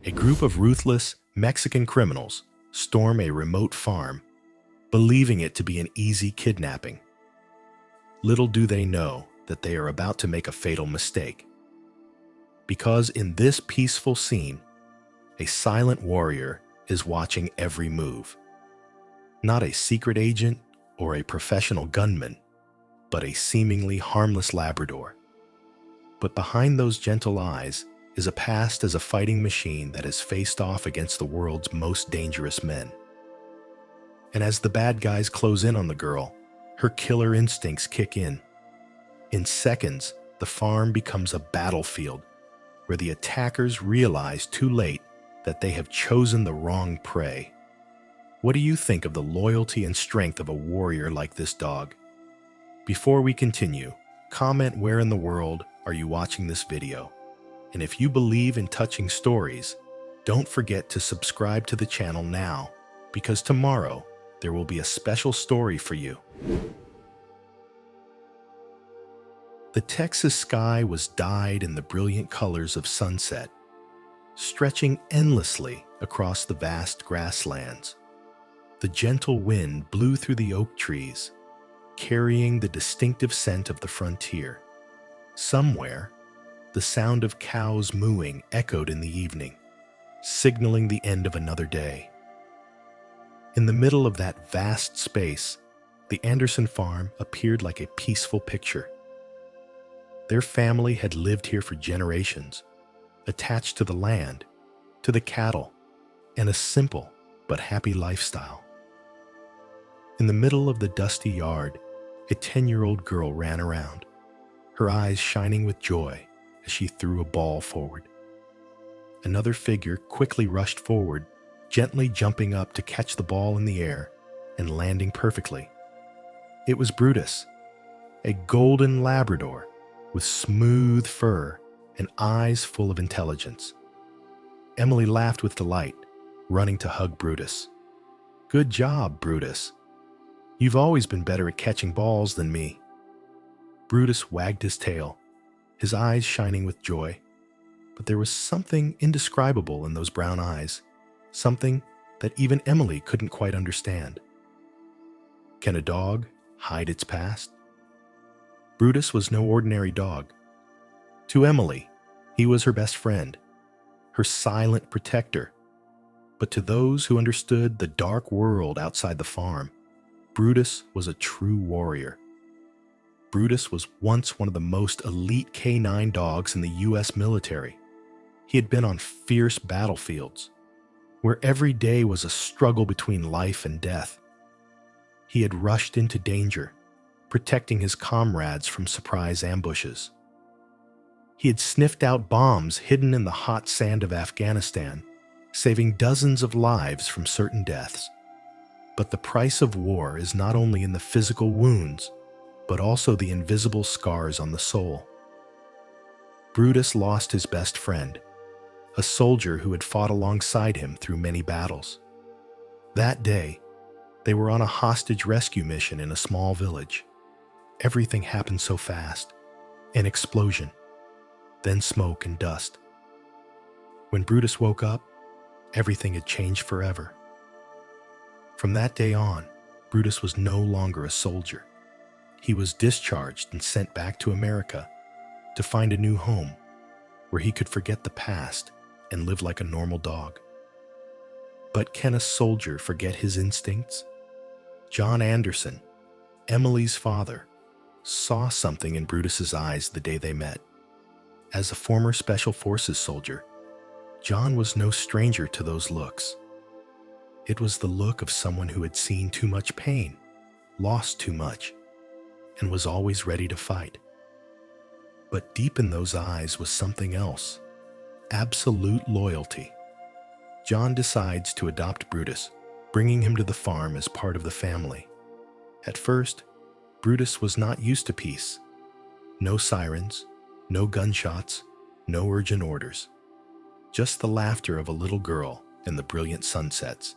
A group of ruthless Mexican criminals storm a remote farm, believing it to be an easy kidnapping. Little do they know that they are about to make a fatal mistake. Because in this peaceful scene, a silent warrior is watching every move. Not a secret agent or a professional gunman, but a seemingly harmless Labrador. But behind those gentle eyes is a past as a fighting machine that has faced off against the world's most dangerous men. And as the bad guys close in on the girl, her killer instincts kick in. In seconds, the farm becomes a battlefield where the attackers realize too late that they have chosen the wrong prey. What do you think of the loyalty and strength of a warrior like this dog? Before we continue, comment where in the world are you watching this video? And if you believe in touching stories, don't forget to subscribe to the channel now, because tomorrow there will be a special story for you. The Texas sky was dyed in the brilliant colors of sunset, stretching endlessly across the vast grasslands. The gentle wind blew through the oak trees, carrying the distinctive scent of the frontier. Somewhere, the sound of cows mooing echoed in the evening, signaling the end of another day. In the middle of that vast space, the Anderson farm appeared like a peaceful picture. Their family had lived here for generations, attached to the land, to the cattle, and a simple but happy lifestyle. In the middle of the dusty yard, a 10-year-old girl ran around, her eyes shining with joy as she threw a ball forward. Another figure quickly rushed forward, gently jumping up to catch the ball in the air and landing perfectly. It was Brutus, a golden Labrador with smooth fur and eyes full of intelligence. Emily laughed with delight, running to hug Brutus. "Good job, Brutus. You've always been better at catching balls than me." Brutus wagged his tail, his eyes shining with joy. But there was something indescribable in those brown eyes, something that even Emily couldn't quite understand. Can a dog hide its past? Brutus was no ordinary dog. To Emily, he was her best friend, her silent protector. But to those who understood the dark world outside the farm, Brutus was a true warrior. Brutus was once one of the most elite canine dogs in the U.S. military. He had been on fierce battlefields, where every day was a struggle between life and death. He had rushed into danger, protecting his comrades from surprise ambushes. He had sniffed out bombs hidden in the hot sand of Afghanistan, saving dozens of lives from certain deaths. But the price of war is not only in the physical wounds, but also the invisible scars on the soul. Brutus lost his best friend, a soldier who had fought alongside him through many battles. That day, they were on a hostage rescue mission in a small village. Everything happened so fast. An explosion, then smoke and dust. When Brutus woke up, everything had changed forever. From that day on, Brutus was no longer a soldier. He was discharged and sent back to America to find a new home where he could forget the past and live like a normal dog. But can a soldier forget his instincts? John Anderson, Emily's father, saw something in Brutus's eyes the day they met. As a former Special Forces soldier, John was no stranger to those looks. It was the look of someone who had seen too much pain, lost too much, and was always ready to fight. But deep in those eyes was something else, absolute loyalty. John decides to adopt Brutus, bringing him to the farm as part of the family. At first, Brutus was not used to peace. No sirens, no gunshots, no urgent orders. Just the laughter of a little girl and the brilliant sunsets.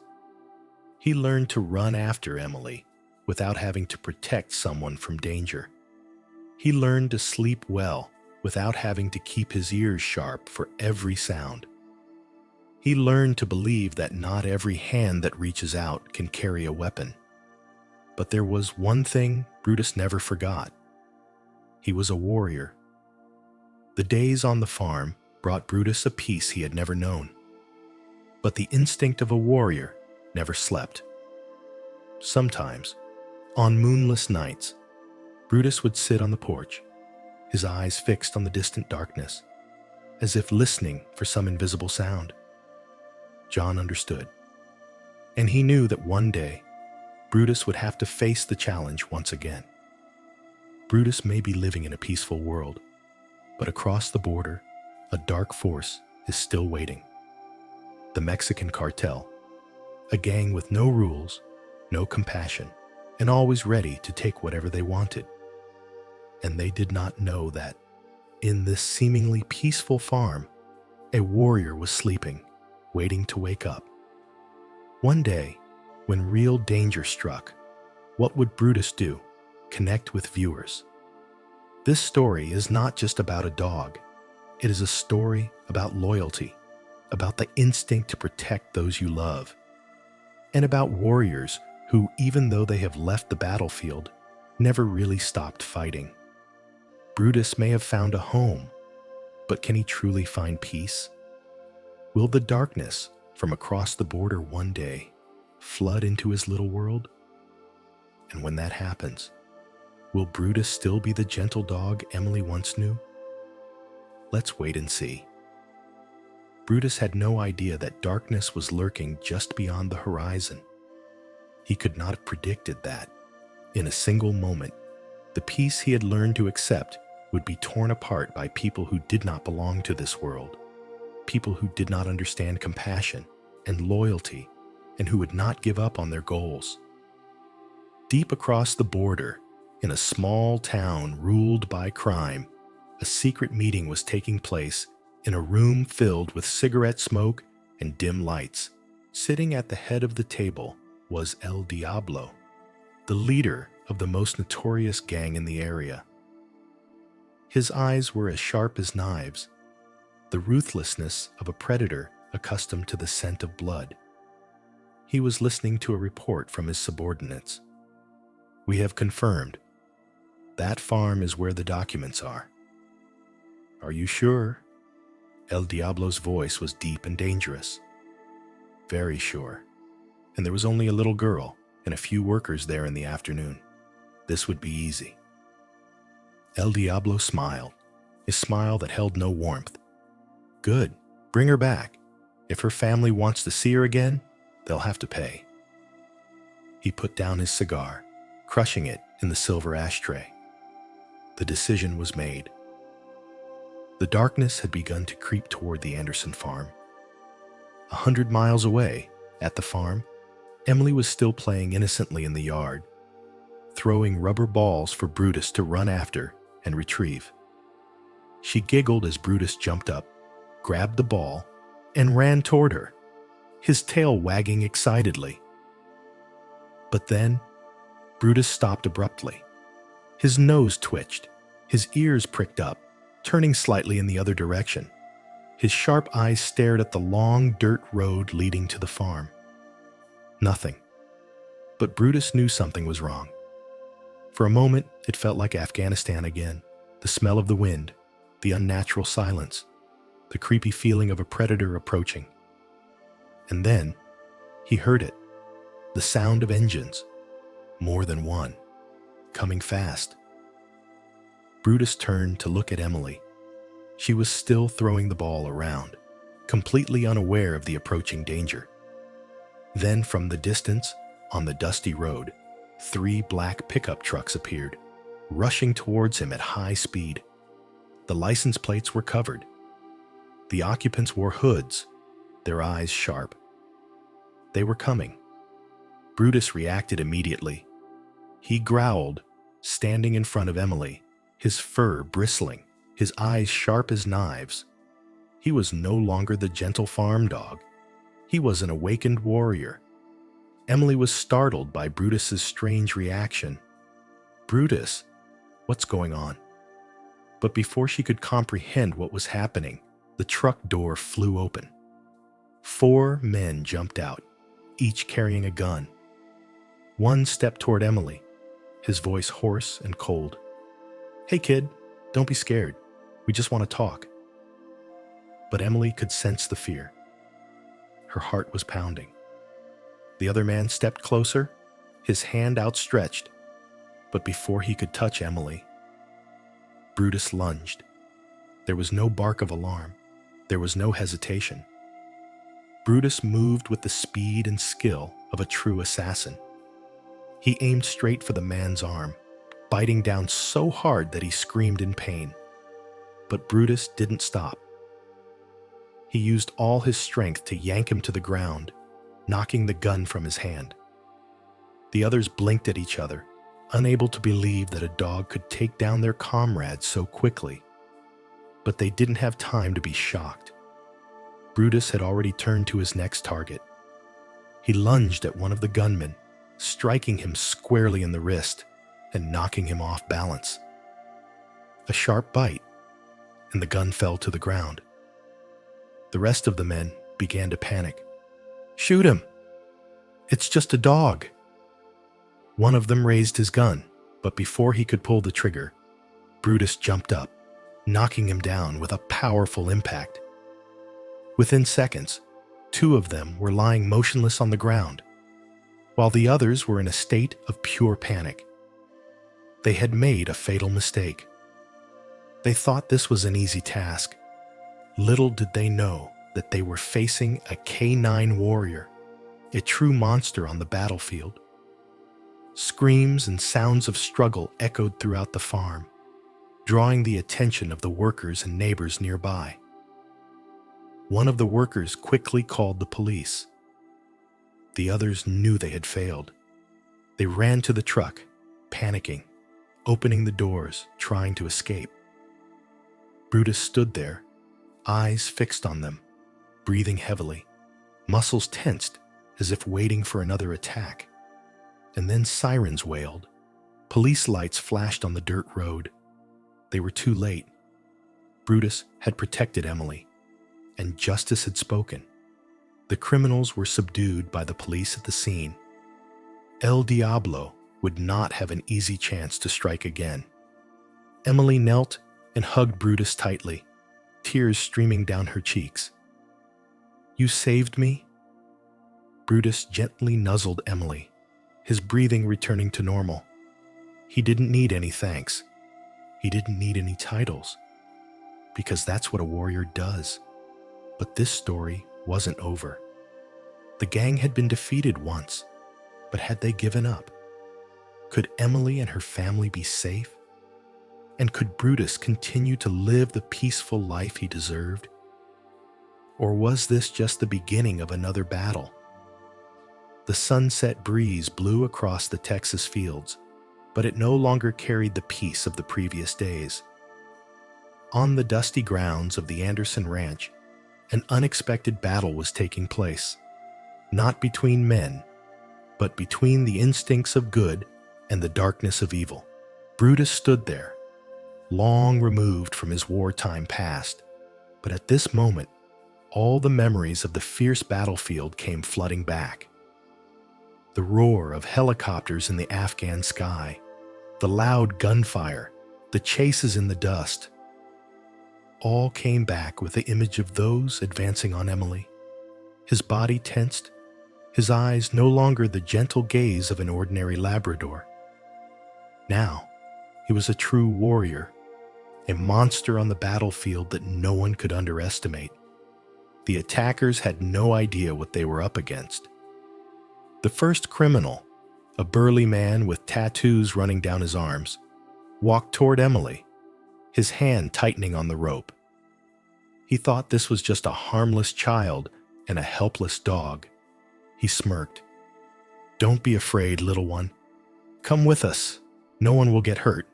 He learned to run after Emily without having to protect someone from danger. He learned to sleep well without having to keep his ears sharp for every sound. He learned to believe that not every hand that reaches out can carry a weapon. But there was one thing Brutus never forgot. He was a warrior. The days on the farm brought Brutus a peace he had never known. But the instinct of a warrior never slept. Sometimes, on moonless nights, Brutus would sit on the porch, his eyes fixed on the distant darkness, as if listening for some invisible sound. John understood, and he knew that one day, Brutus would have to face the challenge once again. Brutus may be living in a peaceful world, but across the border, a dark force is still waiting. The Mexican Cartel, a gang with no rules, no compassion, and always ready to take whatever they wanted. And they did not know that, in this seemingly peaceful farm, a warrior was sleeping, waiting to wake up. One day, when real danger struck, what would Brutus do? Connect with viewers. This story is not just about a dog. It is a story about loyalty, about the instinct to protect those you love, and about warriors who, even though they have left the battlefield, never really stopped fighting. Brutus may have found a home, but can he truly find peace? Will the darkness from across the border one day flood into his little world? And when that happens, will Brutus still be the gentle dog Emily once knew? Let's wait and see. Brutus had no idea that darkness was lurking just beyond the horizon. He could not have predicted that, in a single moment, the peace he had learned to accept would be torn apart by people who did not belong to this world, people who did not understand compassion and loyalty, and who would not give up on their goals. Deep across the border, in a small town ruled by crime, a secret meeting was taking place in a room filled with cigarette smoke and dim lights. Sitting at the head of the table was El Diablo, the leader of the most notorious gang in the area. His eyes were as sharp as knives, the ruthlessness of a predator accustomed to the scent of blood. He was listening to a report from his subordinates. "We have confirmed. That farm is where the documents are." "Are you sure?" El Diablo's voice was deep and dangerous. "Very sure. And there was only a little girl and a few workers there in the afternoon. This would be easy." El Diablo smiled, a smile that held no warmth. "Good. Bring her back. If her family wants to see her again, they'll have to pay." He put down his cigar, crushing it in the silver ashtray. The decision was made. The darkness had begun to creep toward the Anderson farm. 100 miles away, at the farm, Emily was still playing innocently in the yard, throwing rubber balls for Brutus to run after and retrieve. She giggled as Brutus jumped up, grabbed the ball, and ran toward her, his tail wagging excitedly. But then, Brutus stopped abruptly. His nose twitched, his ears pricked up, turning slightly in the other direction. His sharp eyes stared at the long dirt road leading to the farm. Nothing. But Brutus knew something was wrong. For a moment, it felt like Afghanistan again. The smell of the wind, the unnatural silence, the creepy feeling of a predator approaching. And then, he heard it. The sound of engines. More than one. Coming fast. Brutus turned to look at Emily. She was still throwing the ball around, completely unaware of the approaching danger. Then from the distance, on the dusty road, 3 black pickup trucks appeared, rushing towards him at high speed. The license plates were covered. The occupants wore hoods, their eyes sharp. They were coming. Brutus reacted immediately. He growled, standing in front of Emily, his fur bristling, his eyes sharp as knives. He was no longer the gentle farm dog. He was an awakened warrior. Emily was startled by Brutus's strange reaction. "Brutus, what's going on?" But before she could comprehend what was happening, the truck door flew open. 4 men jumped out, each carrying a gun. One stepped toward Emily, his voice hoarse and cold. "Hey kid, don't be scared. We just want to talk." But Emily could sense the fear. Her heart was pounding. The other man stepped closer, his hand outstretched, but before he could touch Emily, Brutus lunged. There was no bark of alarm. There was no hesitation. Brutus moved with the speed and skill of a true assassin. He aimed straight for the man's arm, biting down so hard that he screamed in pain. But Brutus didn't stop. He used all his strength to yank him to the ground, knocking the gun from his hand. The others blinked at each other, unable to believe that a dog could take down their comrade so quickly. But they didn't have time to be shocked. Brutus had already turned to his next target. He lunged at one of the gunmen, striking him squarely in the wrist and knocking him off balance. A sharp bite, and the gun fell to the ground. The rest of the men began to panic. "Shoot him! It's just a dog!" One of them raised his gun, but before he could pull the trigger, Brutus jumped up, knocking him down with a powerful impact. Within seconds, 2 of them were lying motionless on the ground, while the others were in a state of pure panic. They had made a fatal mistake. They thought this was an easy task. Little did they know that they were facing a K9 warrior, a true monster on the battlefield. Screams and sounds of struggle echoed throughout the farm, drawing the attention of the workers and neighbors nearby. One of the workers quickly called the police. The others knew they had failed. They ran to the truck, panicking, opening the doors, trying to escape. Brutus stood there, eyes fixed on them, breathing heavily, muscles tensed as if waiting for another attack. And then sirens wailed. Police lights flashed on the dirt road. They were too late. Brutus had protected Emily, and justice had spoken. The criminals were subdued by the police at the scene. El Diablo would not have an easy chance to strike again. Emily knelt and hugged Brutus tightly, tears streaming down her cheeks. "You saved me?" Brutus gently nuzzled Emily, his breathing returning to normal. He didn't need any thanks. He didn't need any titles, because that's what a warrior does. But this story wasn't over. The gang had been defeated once, but had they given up? Could Emily and her family be safe? And could Brutus continue to live the peaceful life he deserved? Or was this just the beginning of another battle? The sunset breeze blew across the Texas fields, but it no longer carried the peace of the previous days. On the dusty grounds of the Anderson Ranch, an unexpected battle was taking place, not between men, but between the instincts of good and the darkness of evil. Brutus stood there, long removed from his wartime past, but at this moment, all the memories of the fierce battlefield came flooding back. The roar of helicopters in the Afghan sky, the loud gunfire, the chases in the dust, all came back with the image of those advancing on Emily. His body tensed, his eyes no longer the gentle gaze of an ordinary Labrador. Now, he was a true warrior, a monster on the battlefield that no one could underestimate. The attackers had no idea what they were up against. The first criminal, a burly man with tattoos running down his arms, walked toward Emily, his hand tightening on the rope. He thought this was just a harmless child and a helpless dog. He smirked. "Don't be afraid, little one. Come with us. No one will get hurt."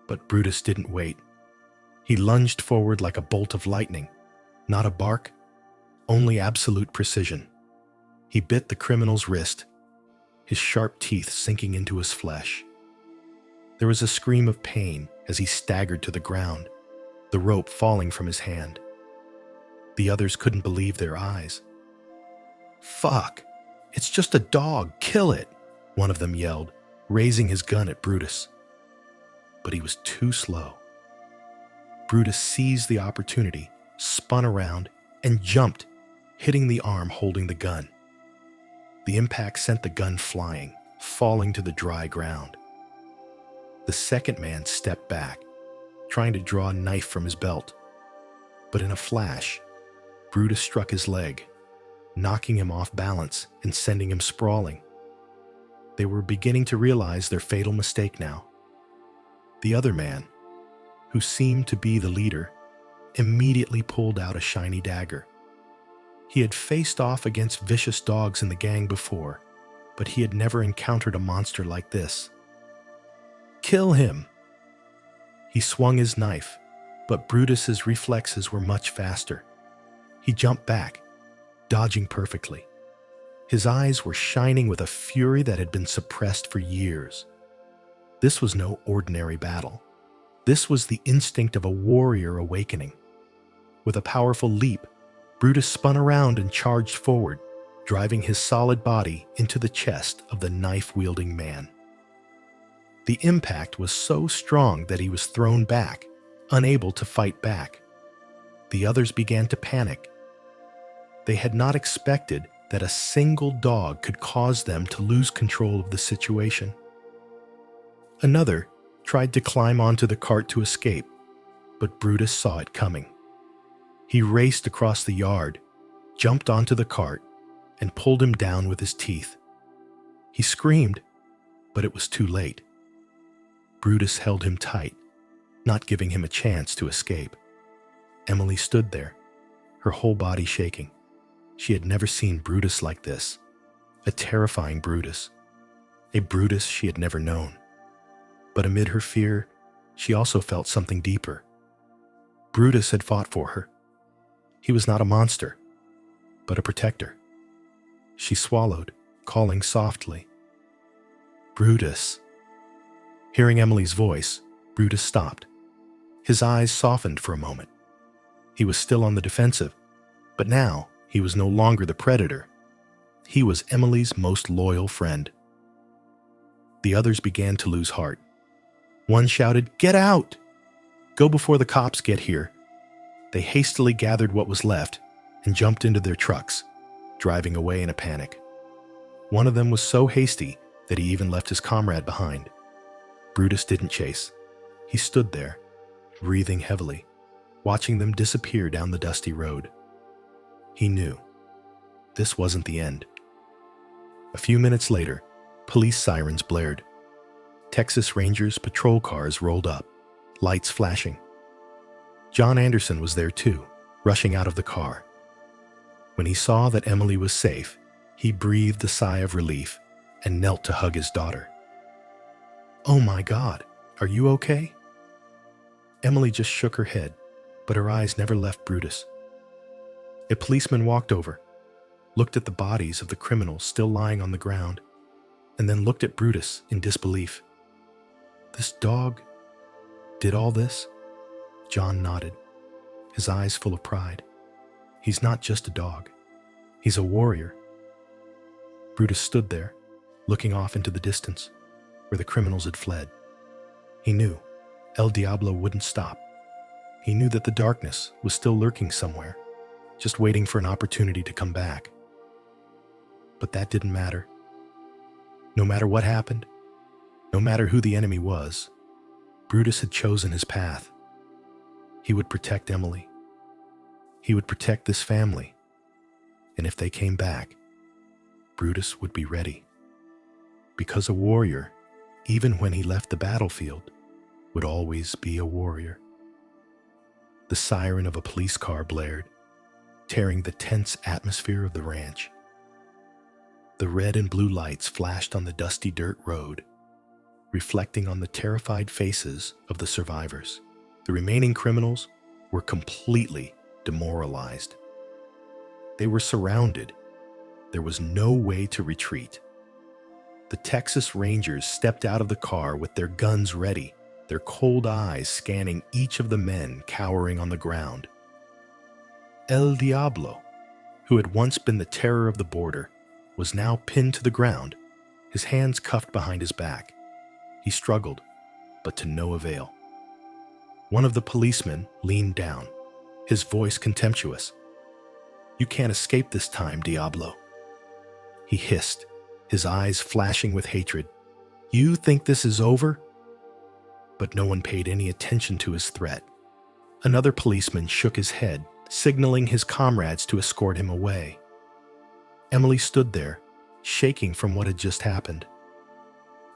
But Brutus didn't wait. He lunged forward like a bolt of lightning. Not a bark, only absolute precision. He bit the criminal's wrist, his sharp teeth sinking into his flesh. There was a scream of pain as he staggered to the ground, the rope falling from his hand. The others couldn't believe their eyes. "Fuck! It's just a dog! Kill it!" one of them yelled, raising his gun at Brutus. But he was too slow. Brutus seized the opportunity, spun around, and jumped, hitting the arm holding the gun. The impact sent the gun flying, falling to the dry ground. The second man stepped back, trying to draw a knife from his belt. But in a flash, Brutus struck his leg, knocking him off balance and sending him sprawling. They were beginning to realize their fatal mistake now. The other man, who seemed to be the leader, immediately pulled out a shiny dagger. He had faced off against vicious dogs in the gang before, but he had never encountered a monster like this. "Kill him!" He swung his knife, but Brutus's reflexes were much faster. He jumped back, dodging perfectly. His eyes were shining with a fury that had been suppressed for years. This was no ordinary battle. This was the instinct of a warrior awakening. With a powerful leap, Brutus spun around and charged forward, driving his solid body into the chest of the knife-wielding man. The impact was so strong that he was thrown back, unable to fight back. The others began to panic. They had not expected that a single dog could cause them to lose control of the situation. Another tried to climb onto the cart to escape, but Brutus saw it coming. He raced across the yard, jumped onto the cart, and pulled him down with his teeth. He screamed, but it was too late. Brutus held him tight, not giving him a chance to escape. Emily stood there, her whole body shaking. She had never seen Brutus like this, a terrifying Brutus, a Brutus she had never known. But amid her fear, she also felt something deeper. Brutus had fought for her. He was not a monster, but a protector. She swallowed, calling softly, "Brutus." Hearing Emily's voice, Brutus stopped. His eyes softened for a moment. He was still on the defensive, but now he was no longer the predator. He was Emily's most loyal friend. The others began to lose heart. One shouted, "Get out! Go before the cops get here." They hastily gathered what was left and jumped into their trucks, driving away in a panic. One of them was so hasty that he even left his comrade behind. Brutus didn't chase. He stood there, breathing heavily, watching them disappear down the dusty road. He knew this wasn't the end. A few minutes later, police sirens blared. Texas Rangers patrol cars rolled up, lights flashing. John Anderson was there too, rushing out of the car. When he saw that Emily was safe, he breathed a sigh of relief and knelt to hug his daughter. "Oh my God, are you okay?" Emily just shook her head, but her eyes never left Brutus. A policeman walked over, looked at the bodies of the criminals still lying on the ground, and then looked at Brutus in disbelief. "This dog did all this?" John nodded, his eyes full of pride. "He's not just a dog. He's a warrior." Brutus stood there, looking off into the distance, where the criminals had fled. He knew El Diablo wouldn't stop. He knew that the darkness was still lurking somewhere, just waiting for an opportunity to come back. But that didn't matter. No matter what happened, no matter who the enemy was, Brutus had chosen his path. He would protect Emily. He would protect this family. And if they came back, Brutus would be ready. Because a warrior, even when he left the battlefield, would always be a warrior. The siren of a police car blared, tearing the tense atmosphere of the ranch. The red and blue lights flashed on the dusty dirt road, reflecting on the terrified faces of the survivors. The remaining criminals were completely demoralized. They were surrounded. There was no way to retreat. The Texas Rangers stepped out of the car with their guns ready, their cold eyes scanning each of the men cowering on the ground. El Diablo, who had once been the terror of the border, was now pinned to the ground, his hands cuffed behind his back. He struggled, but to no avail. One of the policemen leaned down, his voice contemptuous. "You can't escape this time, Diablo," he hissed, his eyes flashing with hatred. "You think this is over?" But no one paid any attention to his threat. Another policeman shook his head, signaling his comrades to escort him away. Emily stood there, shaking from what had just happened.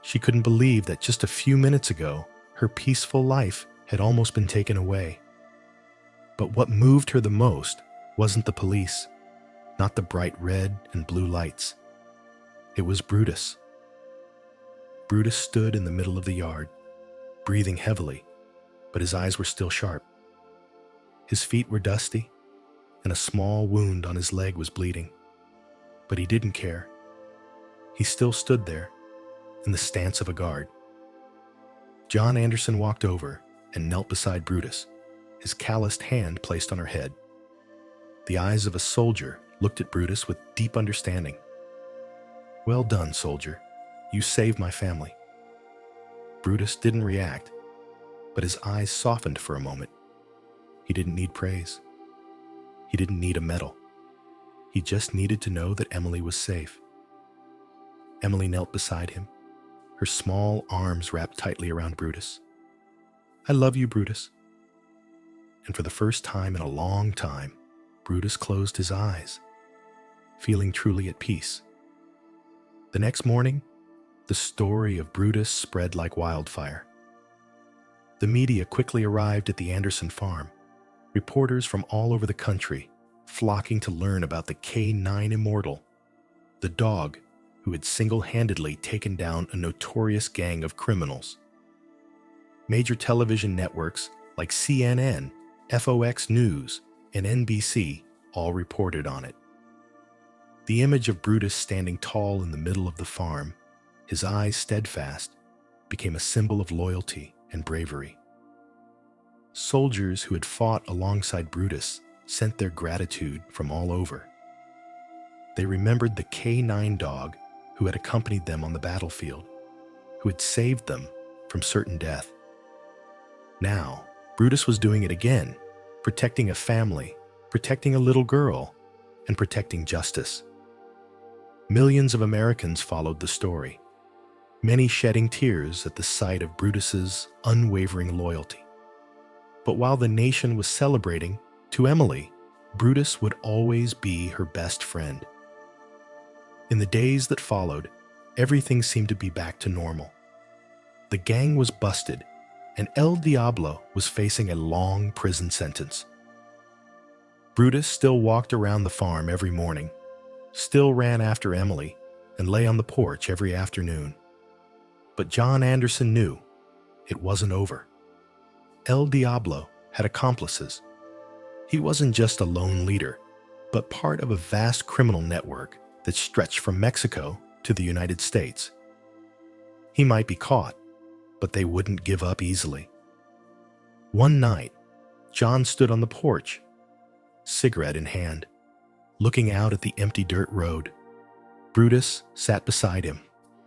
She couldn't believe that just a few minutes ago, her peaceful life had almost been taken away. But what moved her the most wasn't the police, not the bright red and blue lights. It was Brutus. Brutus stood in the middle of the yard, breathing heavily, but his eyes were still sharp. His feet were dusty, and a small wound on his leg was bleeding. But he didn't care. He still stood there, in the stance of a guard. John Anderson walked over and knelt beside Brutus, his calloused hand placed on her head. The eyes of a soldier looked at Brutus with deep understanding. "Well done, soldier. You saved my family." Brutus didn't react, but his eyes softened for a moment. He didn't need praise. He didn't need a medal. He just needed to know that Emily was safe. Emily knelt beside him, her small arms wrapped tightly around Brutus. "I love you, Brutus." And for the first time in a long time, Brutus closed his eyes, feeling truly at peace. The next morning, the story of Brutus spread like wildfire. The media quickly arrived at the Anderson farm, reporters from all over the country flocking to learn about the K9 immortal, the dog who had single-handedly taken down a notorious gang of criminals. Major television networks like CNN, FOX News, and NBC all reported on it. The image of Brutus standing tall in the middle of the farm, his eyes steadfast, became a symbol of loyalty and bravery. Soldiers who had fought alongside Brutus sent their gratitude from all over. They remembered the K9 dog who had accompanied them on the battlefield, who had saved them from certain death. Now, Brutus was doing it again, protecting a family, protecting a little girl, and protecting justice. Millions of Americans followed the story, many shedding tears at the sight of Brutus's unwavering loyalty. But while the nation was celebrating, to Emily, Brutus would always be her best friend. In the days that followed, everything seemed to be back to normal. The gang was busted, and El Diablo was facing a long prison sentence. Brutus still walked around the farm every morning, still ran after Emily, and lay on the porch every afternoon. But John Anderson knew it wasn't over. El Diablo had accomplices. He wasn't just a lone leader, but part of a vast criminal network that stretched from Mexico to the United States. He might be caught, but they wouldn't give up easily. One night, John stood on the porch, cigarette in hand, looking out at the empty dirt road. Brutus sat beside him,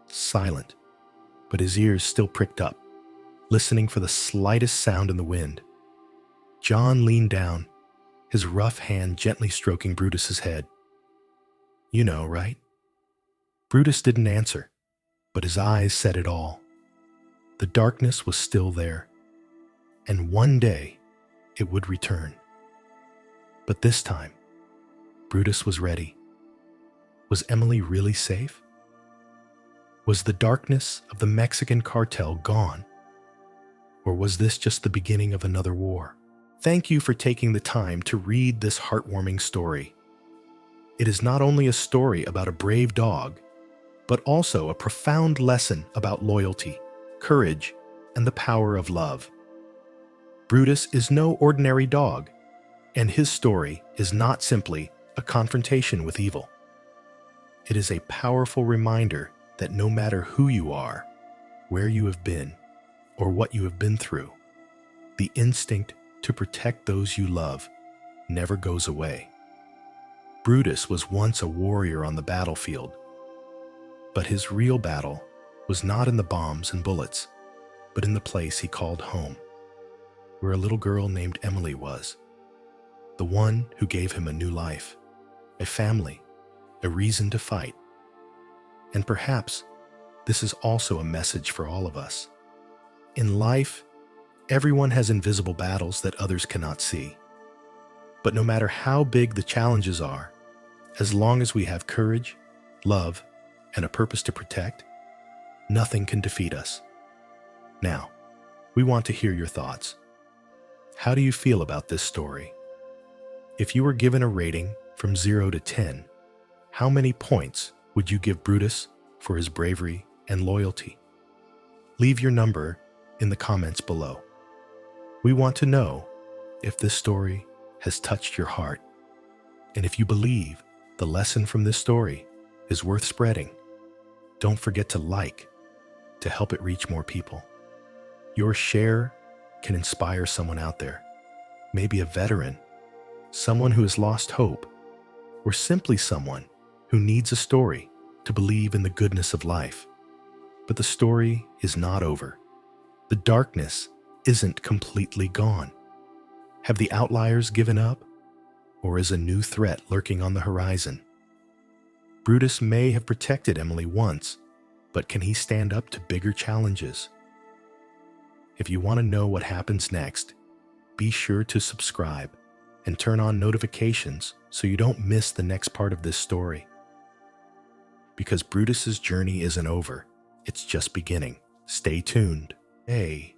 silent, but his ears still pricked up, listening for the slightest sound in the wind. John leaned down, his rough hand gently stroking Brutus's head. "You know, right?" Brutus didn't answer, but his eyes said it all. The darkness was still there, and one day it would return. But this time, Brutus was ready. Was Emily really safe? Was the darkness of the Mexican cartel gone? Or was this just the beginning of another war? Thank you for taking the time to read this heartwarming story. It is not only a story about a brave dog, but also a profound lesson about loyalty, courage, and the power of love. Brutus is no ordinary dog, and his story is not simply a confrontation with evil. It is a powerful reminder that no matter who you are, where you have been, or what you have been through, the instinct to protect those you love never goes away. Brutus was once a warrior on the battlefield, but his real battle was not in the bombs and bullets, but in the place he called home, where a little girl named Emily was, the one who gave him a new life, a family, a reason to fight. And perhaps this is also a message for all of us. In life, everyone has invisible battles that others cannot see. But no matter how big the challenges are, as long as we have courage, love, and a purpose to protect, nothing can defeat us. Now, we want to hear your thoughts. How do you feel about this story? If you were given a rating from 0 to 10, how many points would you give Brutus for his bravery and loyalty? Leave your number in the comments below. We want to know if this story has touched your heart, and if you believe the lesson from this story is worth spreading. Don't forget to like to help it reach more people. Your share can inspire someone out there, maybe a veteran, someone who has lost hope, or simply someone who needs a story to believe in the goodness of life. But the story is not over. The darkness isn't completely gone. Have the outliers given up, or is a new threat lurking on the horizon? Brutus may have protected Emily once, but can he stand up to bigger challenges? If you want to know what happens next, be sure to subscribe and turn on notifications so you don't miss the next part of this story. Because Brutus's journey isn't over, it's just beginning. Stay tuned. Hey.